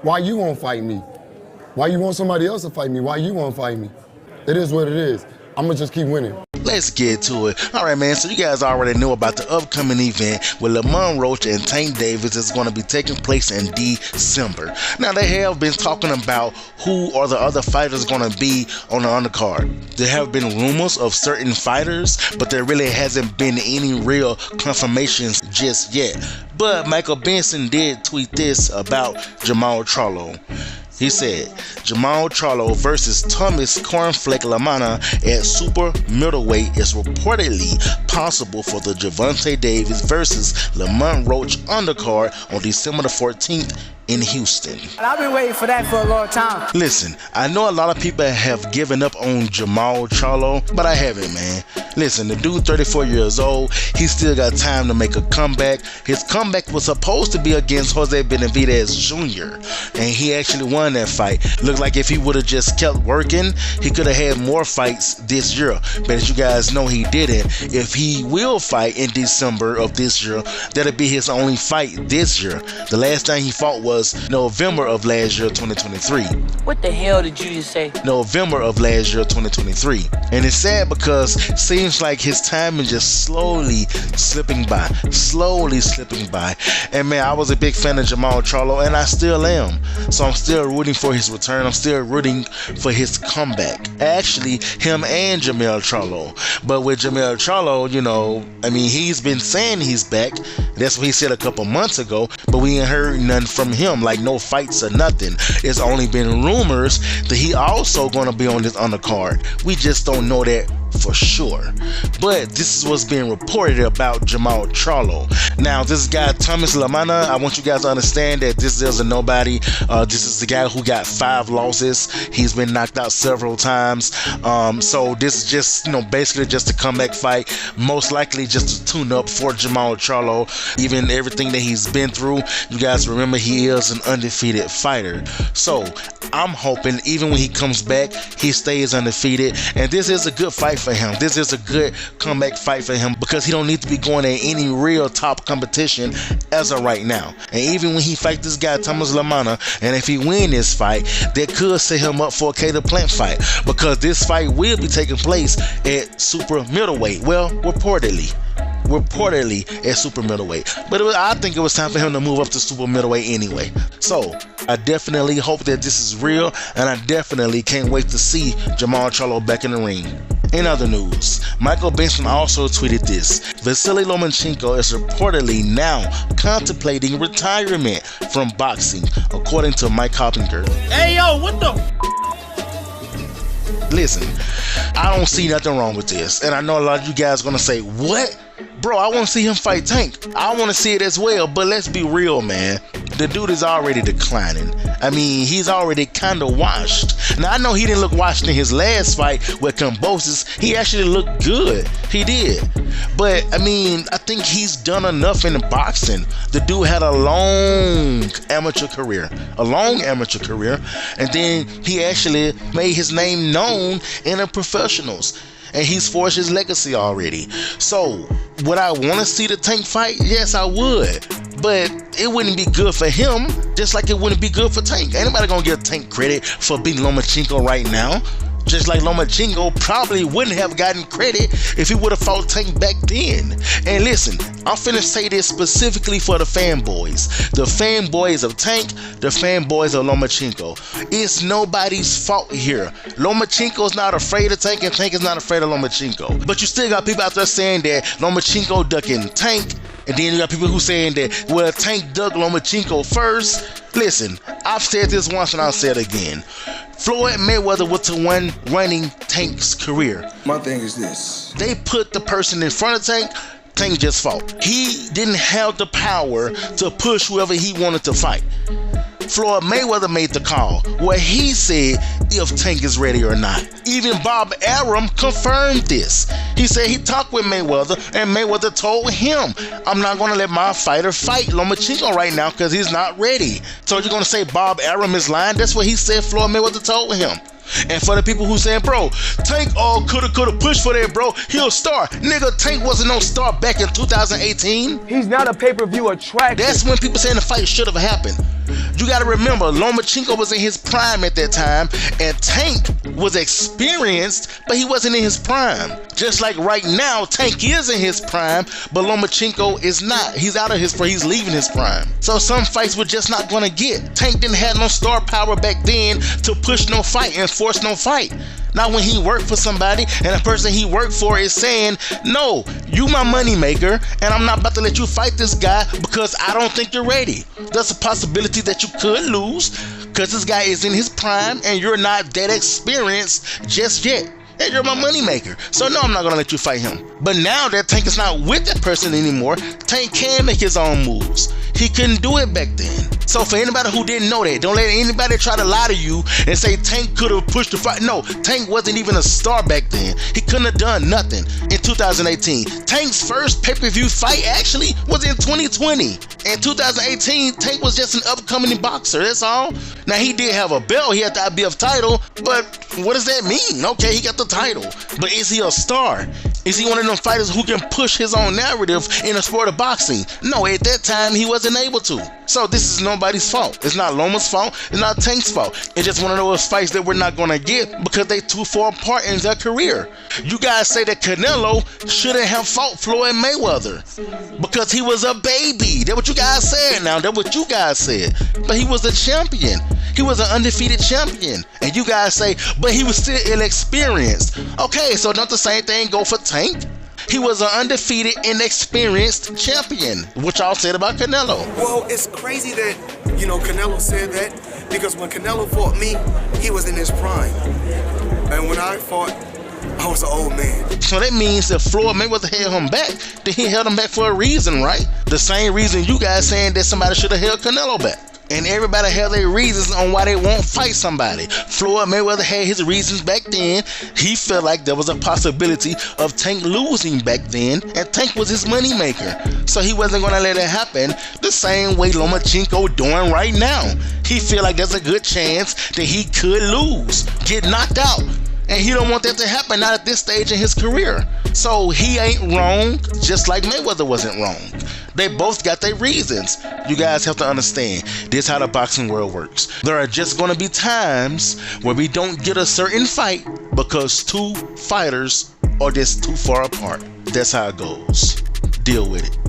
Why you won't fight me? Why you want somebody else to fight me? Why you won't fight me? It is what it is. I'm gonna just keep winning. Let's get to it. All right, man, so you guys already know about the upcoming event with Lamont Roach and Tank Davis is going to be taking place in December. Now, they have been talking about who are the other fighters going to be on the undercard. There have been rumors of certain fighters, but there really hasn't been any real confirmations just yet. But Michael Benson did tweet this about Jermall Charlo. He said, Jermall Charlo versus Thomas Cornflake Lamana at super middleweight is reportedly possible for the Gervonta Davis versus Lamont Roach undercard on December the 14th in Houston. I've been waiting for that for a long time. Listen, I know a lot of people have given up on Jermall Charlo, but I haven't, man. Listen, the dude 34 years old, he still got time to make a comeback. His comeback was supposed to be against Jose Benavidez Jr., and he actually won that fight. Looked like if he would have just kept working, he could have had more fights this year. But as you guys know, he didn't. If he will fight in December of this year, that'll be his only fight this year. The last time he fought was November of last year, 2023. What the hell did you just say? November of last year, 2023. And it's sad because it seems like his time is just slowly slipping by. And man, I was a big fan of Jermall Charlo, and I still am. So I'm still rooting for his return. I'm still rooting for his comeback. Actually, him and Jermall Charlo. But with Jermall Charlo, you know, I mean, he's been saying he's back. That's what he said a couple months ago, but we ain't heard nothing from him. Like no fights or nothing. It's only been rumors that he also gonna be on this undercard. We just don't know that for sure. But this is what's being reported about Jermall Charlo. Now, this guy Thomas Lamana, I want you guys to understand that this is a nobody. This is the guy who got 5 losses. He's been knocked out several times. So this is just, you know, basically just a comeback fight. Most likely just a tune-up for Jermall Charlo. Even everything that he's been through, you guys remember he is an undefeated fighter. So I'm hoping even when he comes back, he stays undefeated. And this is a good fight for him. This is a good comeback fight for him because he don't need to be going at any real top competition as of right now. And even when he fight this guy Thomas Lamana, and if he win this fight, that could set him up for a Cater Plant fight because this fight will be taking place at super middleweight. Well, reportedly at super middleweight, but I think it was time for him to move up to super middleweight anyway. So I definitely hope that this is real, and I definitely can't wait to see Jermall Charlo back in the ring. In other news, Michael Benson also tweeted this. Vasiliy Lomachenko is reportedly now contemplating retirement from boxing, according to Mike Hoppinger. Hey yo, what the? Listen, I don't see nothing wrong with this, and I know a lot of you guys are gonna say, what? Bro, I want to see him fight Tank. I want to see it as well, but let's be real, man. The dude is already declining. I mean, he's already kind of washed. Now, I know he didn't look washed in his last fight with Kambosos. He actually looked good. He did. But, I mean, I think he's done enough in boxing. The dude had a long amateur career. And then he actually made his name known in the professionals. And he's forged his legacy already. So, would I want to see the Tank fight? Yes, I would. But it wouldn't be good for him, just like it wouldn't be good for Tank. Ain't nobody gonna give Tank credit for beating Lomachenko right now. Just like Lomachenko probably wouldn't have gotten credit if he would have fought Tank back then. And listen, I'm finna say this specifically for the fanboys. The fanboys of Tank, the fanboys of Lomachenko. It's nobody's fault here. Lomachenko's not afraid of Tank, and Tank is not afraid of Lomachenko. But you still got people out there saying that Lomachenko ducking Tank, and then you got people who saying that, well, Tank dug Lomachenko first. Listen, I've said this once and I'll say it again. Floyd Mayweather was the one running Tank's career. My thing is this. They put the person in front of Tank, Tank just fought. He didn't have the power to push whoever he wanted to fight. Floyd Mayweather made the call where he said if Tank is ready or not. Even Bob Arum confirmed this. He said he talked with Mayweather, and Mayweather told him, I'm not going to let my fighter fight Lomachenko right now because he's not ready. So you're going to say Bob Arum is lying? That's what he said Floyd Mayweather told him. And for the people who saying, bro, Tank coulda pushed for that, bro. He'll a star. Nigga, Tank wasn't no star back in 2018. He's not a pay-per-view attraction. That's when people saying the fight should have happened. You got to remember, Lomachenko was in his prime at that time, and Tank was experienced, but he wasn't in his prime. Just like right now, Tank is in his prime, but Lomachenko is not. He's out of his prime. He's leaving his prime. So some fights we're just not going to get. Tank didn't have no star power back then to push no fight and force no fight. Not when he worked for somebody and the person he worked for is saying, no, you my money maker and I'm not about to let you fight this guy because I don't think you're ready. There's a possibility that you could lose because this guy is in his prime and you're not that experienced just yet. And you're my money maker. So no, I'm not gonna let you fight him. But now that Tank is not with that person anymore, Tank can make his own moves. He couldn't do it back then. So for anybody who didn't know that, don't let anybody try to lie to you and say Tank could have pushed the fight. No, Tank wasn't even a star back then. He couldn't have done nothing in 2018. Tank's first pay-per-view fight actually was in 2020. In 2018, Tank was just an upcoming boxer, that's all. Now he did have a belt, he had the IBF title, but what does that mean? Okay, he got the title, but is he a star? Is he one of them fighters who can push his own narrative in the sport of boxing? No, at that time he wasn't able to. So this is nobody's fault. It's not Loma's fault, it's not Tank's fault. It's just one of those fights that we're not gonna get because they too far apart in their career. You guys say that Canelo shouldn't have fought Floyd Mayweather because he was a baby. That's what you guys said now. That's what you guys said. But he was a champion. He was an undefeated champion. And you guys say, but he was still inexperienced. Okay, so don't the same thing go for Tank? He was an undefeated, inexperienced champion, which y'all said about Canelo. Well, it's crazy that, Canelo said that because when Canelo fought me, he was in his prime. And when I fought, I was an old man. So that means if Floyd Mayweather held him back, then he held him back for a reason, right? The same reason you guys saying that somebody should have held Canelo back. And everybody had their reasons on why they won't fight somebody. Floyd Mayweather had his reasons back then. He felt like there was a possibility of Tank losing back then, and Tank was his money maker. So he wasn't going to let it happen the same way Lomachenko doing right now. He feel like there's a good chance that he could lose, get knocked out. And he don't want that to happen, not at this stage in his career. So he ain't wrong, just like Mayweather wasn't wrong. They both got their reasons. You guys have to understand, this is how the boxing world works. There are just going to be times where we don't get a certain fight because two fighters are just too far apart. That's how it goes. Deal with it.